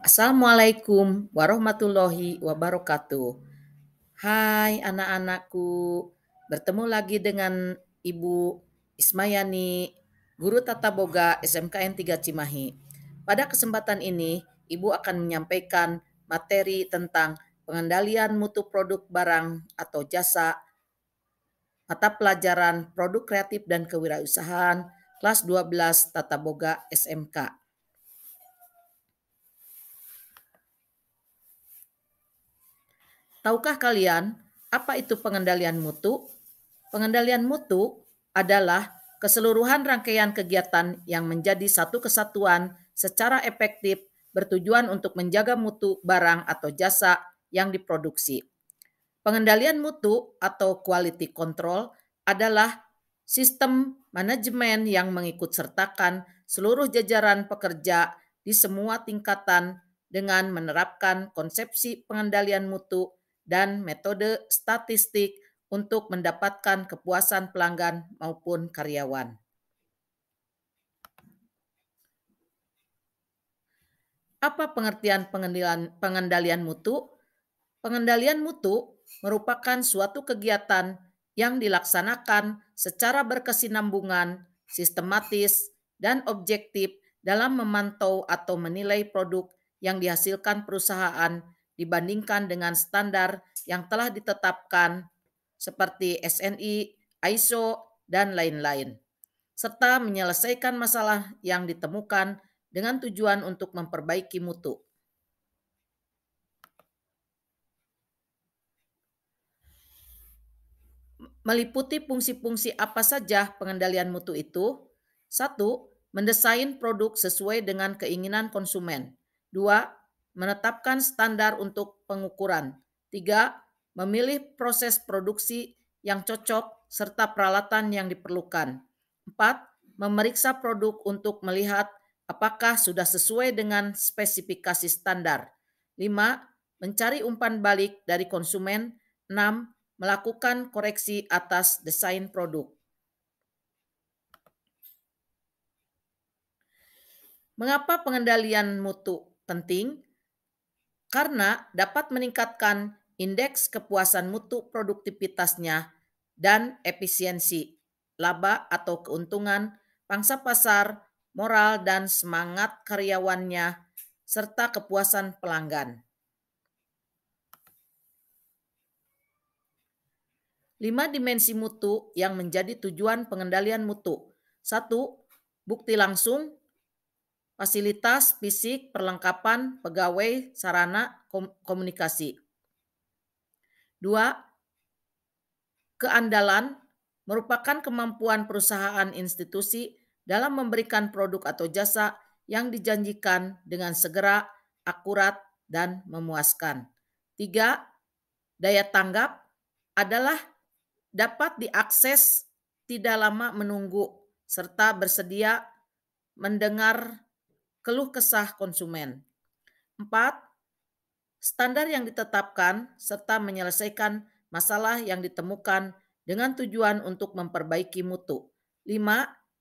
Assalamualaikum warahmatullahi wabarakatuh. Hai anak-anakku, bertemu lagi dengan Ibu Ismayani, Guru Tata Boga SMKN 3 Cimahi. Pada kesempatan ini, Ibu akan menyampaikan materi tentang pengendalian mutu produk barang atau jasa, mata pelajaran produk kreatif dan kewirausahaan, kelas 12 Tata Boga SMK. Tahukah kalian apa itu pengendalian mutu? Pengendalian mutu adalah keseluruhan rangkaian kegiatan yang menjadi satu kesatuan secara efektif bertujuan untuk menjaga mutu barang atau jasa yang diproduksi. Pengendalian mutu atau quality control adalah sistem manajemen yang mengikut sertakan seluruh jajaran pekerja di semua tingkatan dengan menerapkan konsepsi pengendalian mutu dan metode statistik untuk mendapatkan kepuasan pelanggan maupun karyawan. Apa pengertian pengendalian mutu? Pengendalian mutu merupakan suatu kegiatan yang dilaksanakan secara berkesinambungan, sistematis, dan objektif dalam memantau atau menilai produk yang dihasilkan perusahaan dibandingkan dengan standar yang telah ditetapkan seperti SNI, ISO, dan lain-lain, serta menyelesaikan masalah yang ditemukan dengan tujuan untuk memperbaiki mutu. Meliputi fungsi-fungsi apa saja pengendalian mutu itu? 1. Mendesain produk sesuai dengan keinginan konsumen. 2. Menetapkan standar untuk pengukuran. 3. Memilih proses produksi yang cocok serta peralatan yang diperlukan. 4. Memeriksa produk untuk melihat apakah sudah sesuai dengan spesifikasi standar. 5. Mencari umpan balik dari konsumen. 6. Melakukan koreksi atas desain produk. Mengapa pengendalian mutu penting? Karena dapat meningkatkan indeks kepuasan mutu produktivitasnya dan efisiensi, laba atau keuntungan, pangsa pasar, moral dan semangat karyawannya, serta kepuasan pelanggan. 5 dimensi mutu yang menjadi tujuan pengendalian mutu. 1. Bukti langsung, fasilitas, fisik, perlengkapan, pegawai, sarana, komunikasi. 2. Keandalan merupakan kemampuan perusahaan institusi dalam memberikan produk atau jasa yang dijanjikan dengan segera, akurat, dan memuaskan. 3. Daya tanggap adalah dapat diakses, tidak lama menunggu, serta bersedia mendengar keluh kesah konsumen. 4. Standar yang ditetapkan serta menyelesaikan masalah yang ditemukan dengan tujuan untuk memperbaiki mutu. 5.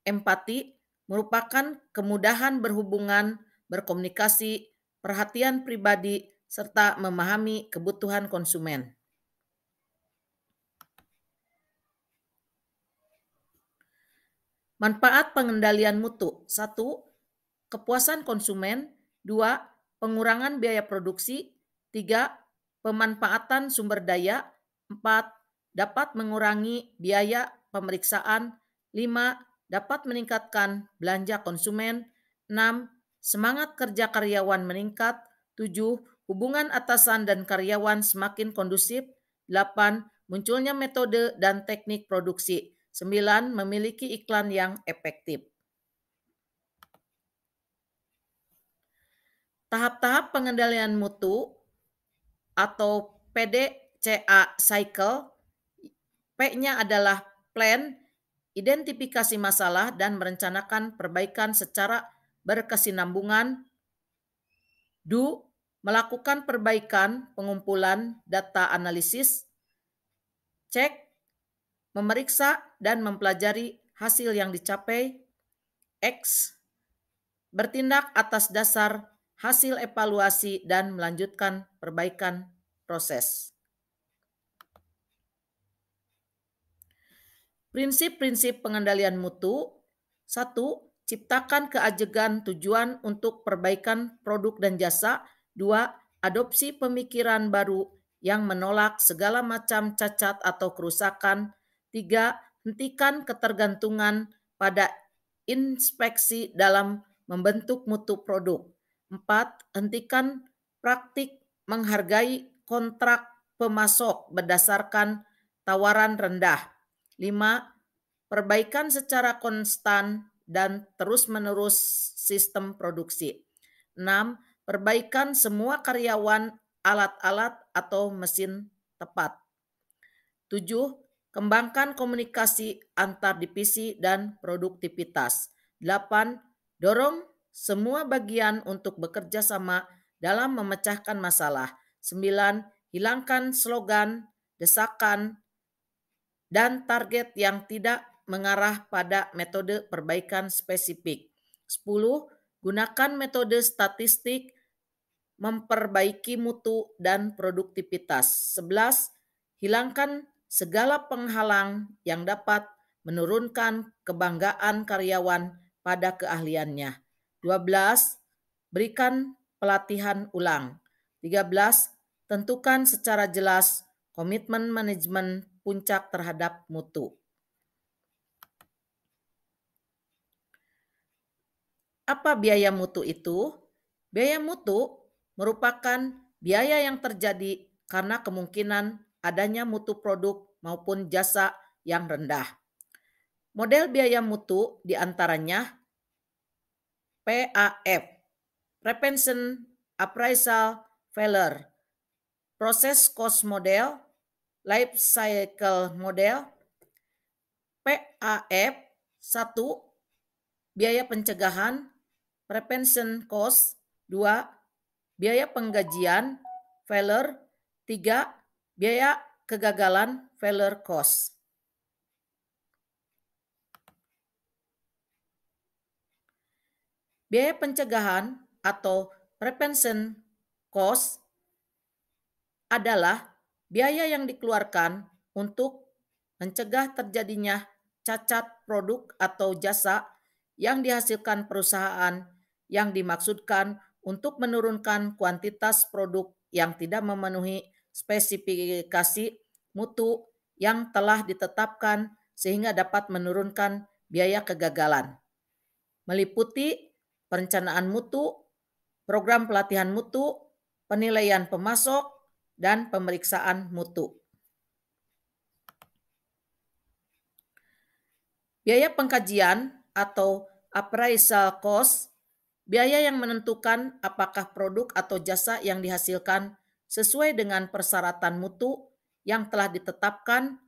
Empati merupakan kemudahan berhubungan, berkomunikasi, perhatian pribadi, serta memahami kebutuhan konsumen. Manfaat pengendalian mutu. 1. Kepuasan konsumen. 2. Pengurangan biaya produksi. 3. Pemanfaatan sumber daya. 4. Dapat mengurangi biaya pemeriksaan. 5. Dapat meningkatkan belanja konsumen. 6. Semangat kerja karyawan meningkat. 7. Hubungan atasan dan karyawan semakin kondusif. 8. Munculnya metode dan teknik produksi. 9. Memiliki iklan yang efektif. Tahap-tahap pengendalian mutu atau PDCA cycle. P-nya adalah plan, identifikasi masalah dan merencanakan perbaikan secara berkesinambungan. Do, melakukan perbaikan, pengumpulan data analisis. Cek, memeriksa dan mempelajari hasil yang dicapai. X, bertindak atas dasar hasil evaluasi, dan melanjutkan perbaikan proses. Prinsip-prinsip pengendalian mutu. 1. Ciptakan keajegan tujuan untuk perbaikan produk dan jasa. 2. Adopsi pemikiran baru yang menolak segala macam cacat atau kerusakan. 3. Hentikan ketergantungan pada inspeksi dalam membentuk mutu produk. 4. Hentikan praktik menghargai kontrak pemasok berdasarkan tawaran rendah. 5. Perbaikan secara konstan dan terus-menerus sistem produksi. 6. Perbaikan semua karyawan, alat-alat atau mesin tepat. 7. Kembangkan komunikasi antar divisi dan produktivitas. 8. Dorong semua bagian untuk bekerja sama dalam memecahkan masalah. 9. Hilangkan slogan, desakan, dan target yang tidak mengarah pada metode perbaikan spesifik. 10. Gunakan metode statistik memperbaiki mutu dan produktivitas. 11. Hilangkan segala penghalang yang dapat menurunkan kebanggaan karyawan pada keahliannya. 12. Berikan pelatihan ulang. 13. Tentukan secara jelas komitmen manajemen puncak terhadap mutu. Apa biaya mutu itu? Biaya mutu merupakan biaya yang terjadi karena kemungkinan adanya mutu produk maupun jasa yang rendah. Model biaya mutu diantaranya PAF, Prevention Appraisal Failure, Process Cost Model, Life Cycle Model. PAF 1. Biaya pencegahan, prevention cost. 2. Biaya penggajian, failure. 3. Biaya kegagalan, failure cost. Biaya pencegahan atau prevention cost adalah biaya yang dikeluarkan untuk mencegah terjadinya cacat produk atau jasa yang dihasilkan perusahaan yang dimaksudkan untuk menurunkan kuantitas produk yang tidak memenuhi spesifikasi mutu yang telah ditetapkan sehingga dapat menurunkan biaya kegagalan. Meliputi perencanaan mutu, program pelatihan mutu, penilaian pemasok, dan pemeriksaan mutu. Biaya pengkajian atau appraisal cost, biaya yang menentukan apakah produk atau jasa yang dihasilkan sesuai dengan persyaratan mutu yang telah ditetapkan,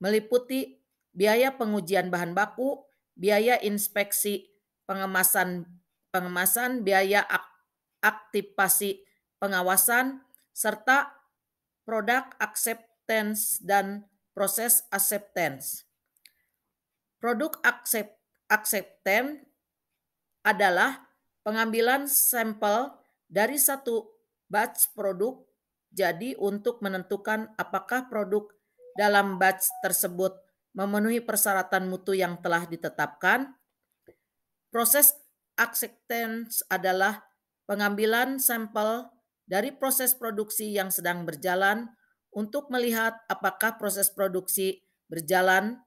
meliputi biaya pengujian bahan baku, biaya inspeksi pengemasan, biaya aktivasi pengawasan, serta produk acceptance dan proses acceptance. Produk acceptance adalah pengambilan sampel dari satu batch produk, jadi untuk menentukan apakah produk dalam batch tersebut memenuhi persyaratan mutu yang telah ditetapkan. Proses acceptance adalah pengambilan sampel dari proses produksi yang sedang berjalan untuk melihat apakah proses produksi berjalan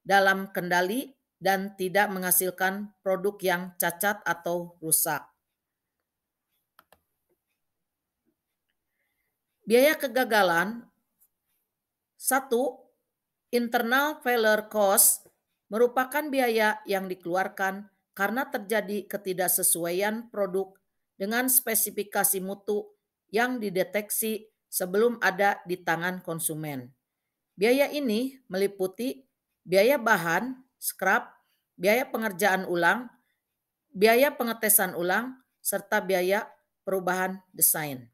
dalam kendali dan tidak menghasilkan produk yang cacat atau rusak. Biaya kegagalan. 1. Internal failure cost merupakan biaya yang dikeluarkan karena terjadi ketidaksesuaian produk dengan spesifikasi mutu yang dideteksi sebelum ada di tangan konsumen. Biaya ini meliputi biaya bahan, scrap, biaya pengerjaan ulang, biaya pengetesan ulang, serta biaya perubahan desain.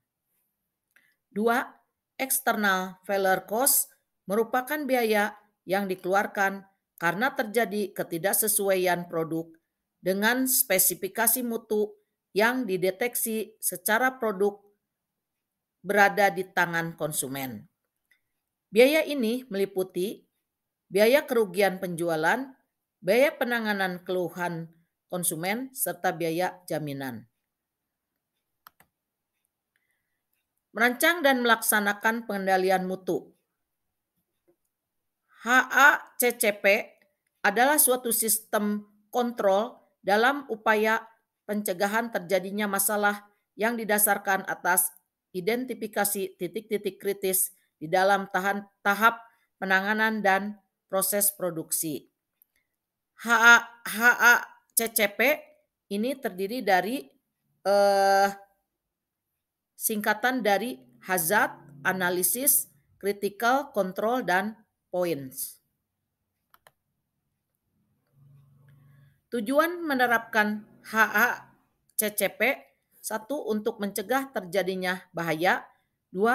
2. External failure cost merupakan biaya yang dikeluarkan karena terjadi ketidaksesuaian produk dengan spesifikasi mutu yang dideteksi secara produk berada di tangan konsumen. Biaya ini meliputi biaya kerugian penjualan, biaya penanganan keluhan konsumen, serta biaya jaminan. Merancang dan melaksanakan pengendalian mutu. HACCP adalah suatu sistem kontrol dalam upaya pencegahan terjadinya masalah yang didasarkan atas identifikasi titik-titik kritis di dalam tahap penanganan dan proses produksi. HACCP ini terdiri dari singkatan dari hazard, analisis, critical, control, dan points. Tujuan menerapkan HACCP: 1. Untuk mencegah terjadinya bahaya. 2.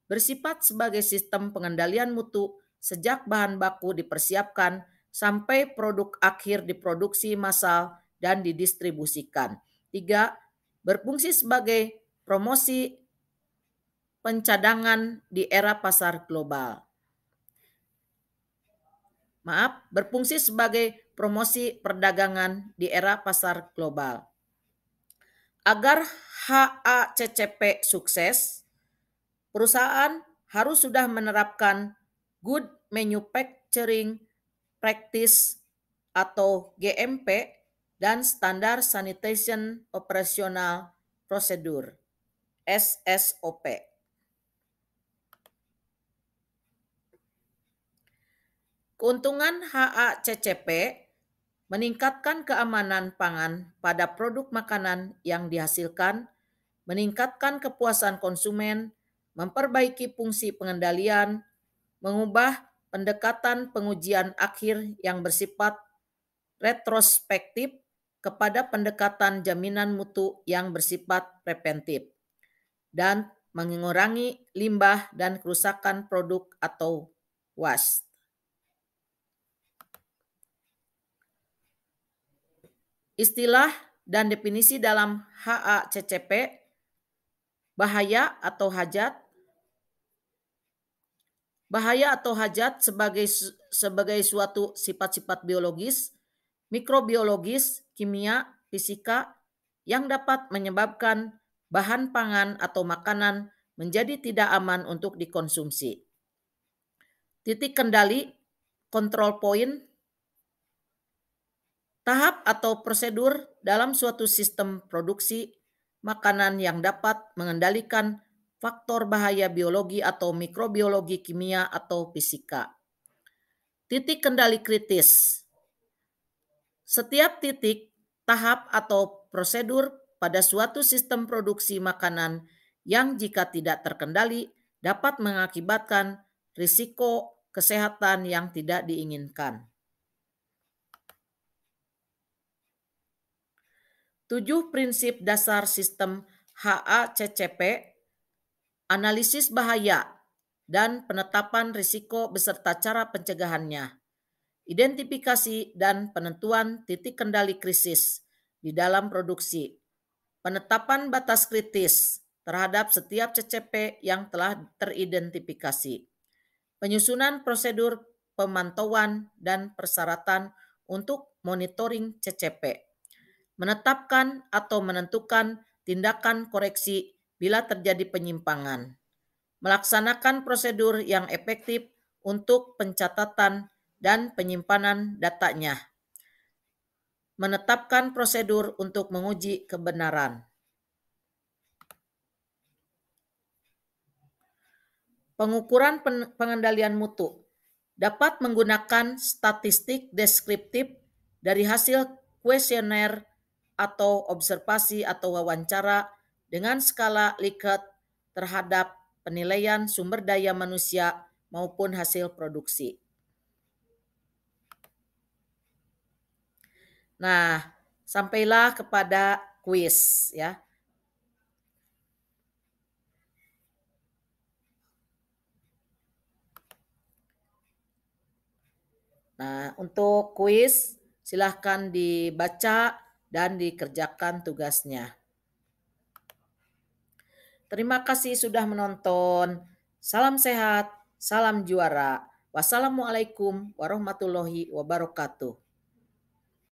Bersifat sebagai sistem pengendalian mutu sejak bahan baku dipersiapkan sampai produk akhir diproduksi massal dan didistribusikan. 3. Berfungsi sebagai promosi pencadangan di era pasar global. Berfungsi sebagai promosi perdagangan di era pasar global. Agar HACCP sukses, perusahaan harus sudah menerapkan Good Manufacturing Practice atau GMP dan Standar Sanitation Operational Procedure SSOP. Keuntungan HACCP meningkatkan keamanan pangan pada produk makanan yang dihasilkan, meningkatkan kepuasan konsumen, memperbaiki fungsi pengendalian, mengubah pendekatan pengujian akhir yang bersifat retrospektif kepada pendekatan jaminan mutu yang bersifat preventif, dan mengurangi limbah dan kerusakan produk atau waste. Istilah dan definisi dalam HACCP: bahaya atau hajat. Bahaya atau hajat sebagai suatu sifat-sifat biologis, mikrobiologis, kimia, fisika yang dapat menyebabkan bahan pangan atau makanan menjadi tidak aman untuk dikonsumsi. Titik kendali, control point, tahap atau prosedur dalam suatu sistem produksi makanan yang dapat mengendalikan faktor bahaya biologi atau mikrobiologi, kimia, atau fisika. Titik kendali kritis. Setiap titik, tahap, atau prosedur pada suatu sistem produksi makanan yang jika tidak terkendali dapat mengakibatkan risiko kesehatan yang tidak diinginkan. 7 prinsip dasar sistem HACCP: analisis bahaya dan penetapan risiko beserta cara pencegahannya, identifikasi dan penentuan titik kendali krisis di dalam produksi, penetapan batas kritis terhadap setiap CCP yang telah teridentifikasi, penyusunan prosedur pemantauan dan persyaratan untuk monitoring CCP, menetapkan atau menentukan tindakan koreksi bila terjadi penyimpangan, melaksanakan prosedur yang efektif untuk pencatatan dan penyimpanan datanya, menetapkan prosedur untuk menguji kebenaran. Pengukuran pengendalian mutu dapat menggunakan statistik deskriptif dari hasil kuesioner atau observasi atau wawancara dengan skala Likert terhadap penilaian sumber daya manusia maupun hasil produksi. Nah, sampailah kepada kuis ya. Nah, untuk kuis silahkan dibaca dan dikerjakan tugasnya. Terima kasih sudah menonton. Salam sehat, salam juara. Wassalamualaikum warahmatullahi wabarakatuh.